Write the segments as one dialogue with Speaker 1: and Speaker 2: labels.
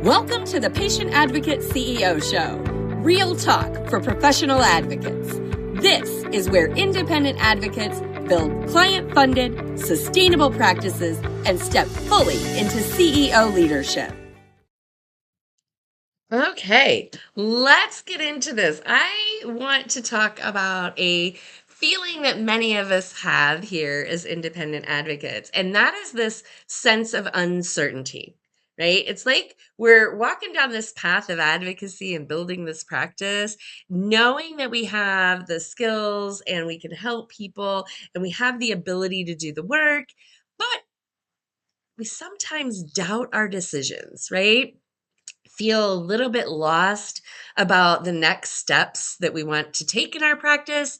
Speaker 1: Welcome to the Patient Advocate CEO Show, real talk for professional advocates. This is where independent advocates build client-funded, sustainable practices and step fully into CEO leadership.
Speaker 2: Okay, let's get into this. I want to talk about a feeling that many of us have here as independent advocates, and that is this sense of uncertainty, right? It's like we're walking down this path of advocacy and building this practice, knowing that we have the skills and we can help people and we have the ability to do the work, but we sometimes doubt our decisions, right? Feel a little bit lost about the next steps that we want to take in our practice.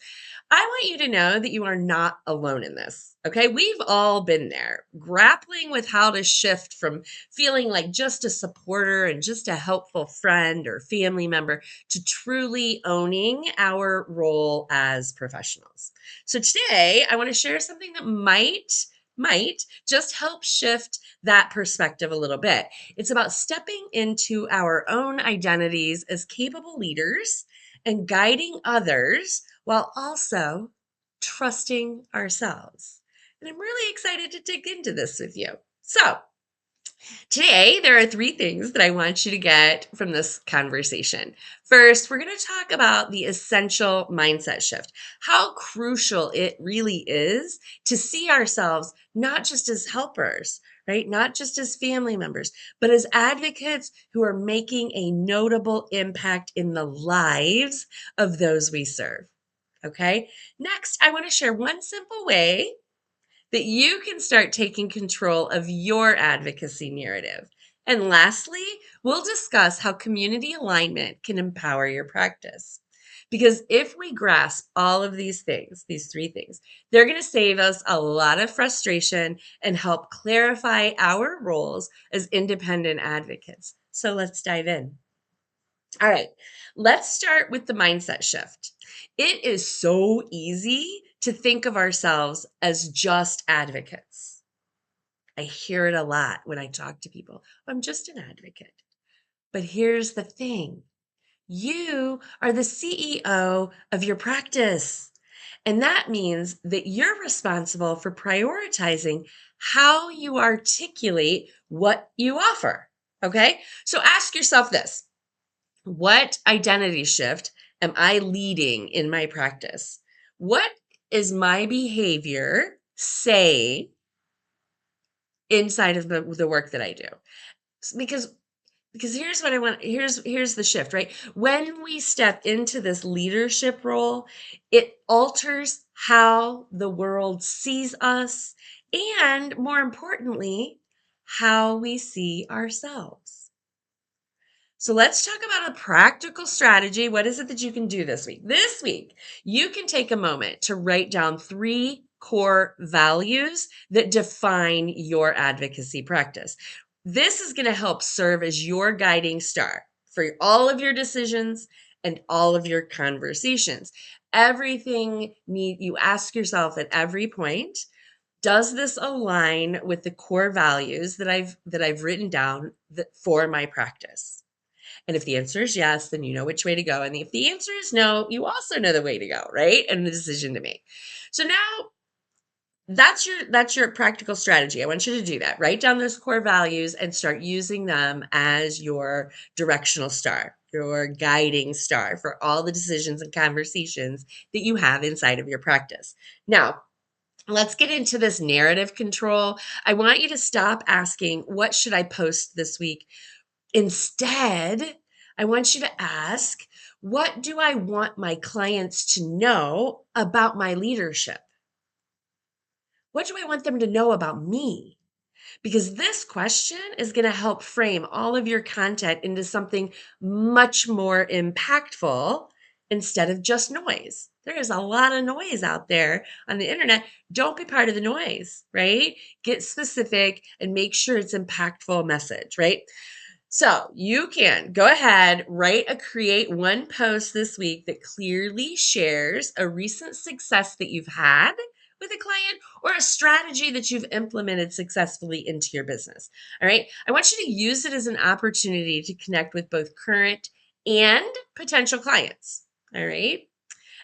Speaker 2: I want you to know that you are not alone in this. Okay. We've all been there, grappling with how to shift from feeling like just a supporter and just a helpful friend or family member to truly owning our role as professionals. So today I want to share something that might just help shift that perspective a little bit. It's about stepping into our own identities as capable leaders and guiding others while also trusting ourselves. And I'm really excited to dig into this with you. So, today, there are three things that I want you to get from this conversation. First, we're going to talk about the essential mindset shift, how crucial it really is to see ourselves not just as helpers, right? Not just as family members, but as advocates who are making a notable impact in the lives of those we serve. Okay. Next, I want to share one simple way that you can start taking control of your advocacy narrative. And lastly, we'll discuss how community alignment can empower your practice. Because if we grasp all of these things, these three things, they're going to save us a lot of frustration and help clarify our roles as independent advocates. So let's dive in. All right, let's start with the mindset shift. It is so easy to think of ourselves as just advocates. I hear it a lot when I talk to people. I'm just an advocate. But here's the thing. You are the CEO of your practice. And that means that you're responsible for prioritizing how you articulate what you offer. Okay? So ask yourself this. What identity shift am I leading in my practice? What is my behavior say inside of the work that I do? Because here's what I want, here's the shift, right? When we step into this leadership role, it alters how the world sees us and, more importantly, how we see ourselves. So let's talk about a practical strategy. What is it that you can do this week? This week, you can take a moment to write down 3 core values that define your advocacy practice. This is going to help serve as your guiding star for all of your decisions and all of your conversations. Everything you ask yourself at every point, does this align with the core values that I've written down for my practice? And if the answer is yes, then you know which way to go. And if the answer is no, you also know the way to go, right? And the decision to make. So now that's your practical strategy. I want you to do that. Write down those core values and start using them as your directional star, your guiding star for all the decisions and conversations that you have inside of your practice. Now, let's get into this narrative control. I want you to stop asking, what should I post this week? Instead, I want you to ask, what do I want my clients to know about my leadership? What do I want them to know about me? Because this question is going to help frame all of your content into something much more impactful instead of just noise. There is a lot of noise out there on the internet. Don't be part of the noise, right? Get specific and make sure it's impactful message, right? So you can go ahead, create one post this week that clearly shares a recent success that you've had with a client or a strategy that you've implemented successfully into your business. All right. I want you to use it as an opportunity to connect with both current and potential clients. All right.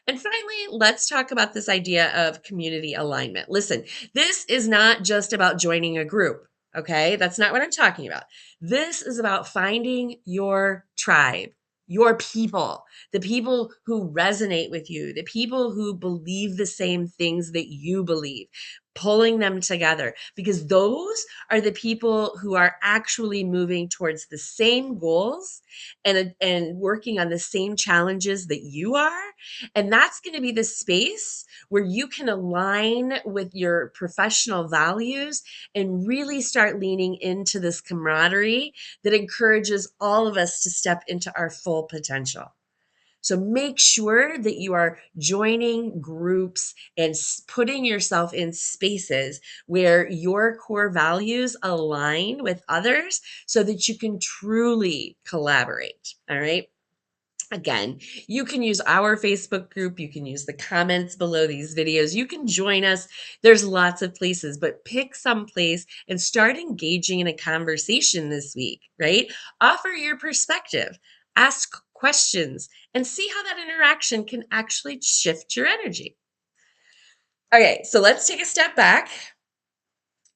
Speaker 2: And finally, let's talk about this idea of community alignment. Listen, this is not just about joining a group, okay? That's not what I'm talking about. This is about finding your tribe, your people, the people who resonate with you, the people who believe the same things that you believe, pulling them together, because those are the people who are actually moving towards the same goals and working on the same challenges that you are. And that's going to be the space where you can align with your professional values and really start leaning into this camaraderie that encourages all of us to step into our full potential. So make sure that you are joining groups and putting yourself in spaces where your core values align with others so that you can truly collaborate. All right. Again, you can use our Facebook group. You can use the comments below these videos. You can join us. There's lots of places, but pick some place and start engaging in a conversation this week, right? Offer your perspective, ask questions, and see how that interaction can actually shift your energy. Okay, so let's take a step back.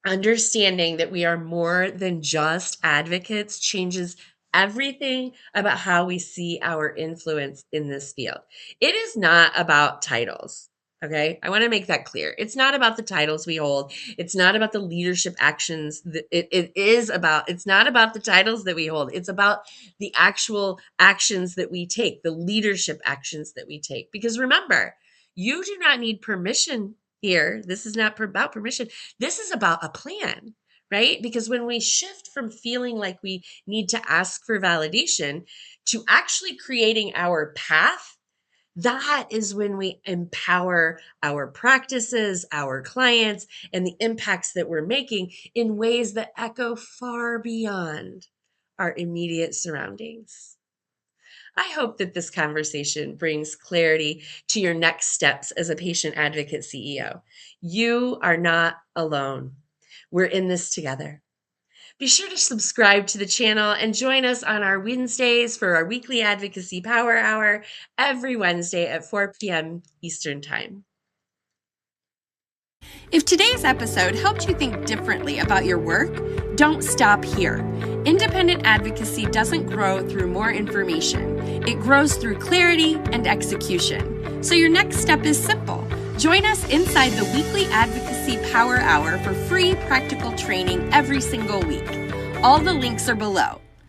Speaker 2: Understanding that we are more than just advocates changes everything about how we see our influence in this field. It is not about titles. Okay. I want to make that clear. It's not about the titles we hold. It's not about the leadership actions. It's not about the titles that we hold. It's about the actual actions that we take, the leadership actions that we take. Because remember, you do not need permission here. This is not about permission. This is about a plan, right? Because when we shift from feeling like we need to ask for validation to actually creating our path, that is when we empower our practices, our clients, and the impacts that we're making in ways that echo far beyond our immediate surroundings. I hope that this conversation brings clarity to your next steps as a patient advocate CEO. You are not alone. We're in this together. Be sure to subscribe to the channel and join us on our Wednesdays for our weekly advocacy power hour every Wednesday at 4 p.m. Eastern Time.
Speaker 1: If today's episode helped you think differently about your work, don't stop here. Independent advocacy doesn't grow through more information. It grows through clarity and execution. So your next step is simple. Join us inside the weekly Advocacy Power Hour for free practical training every single week. All the links are below.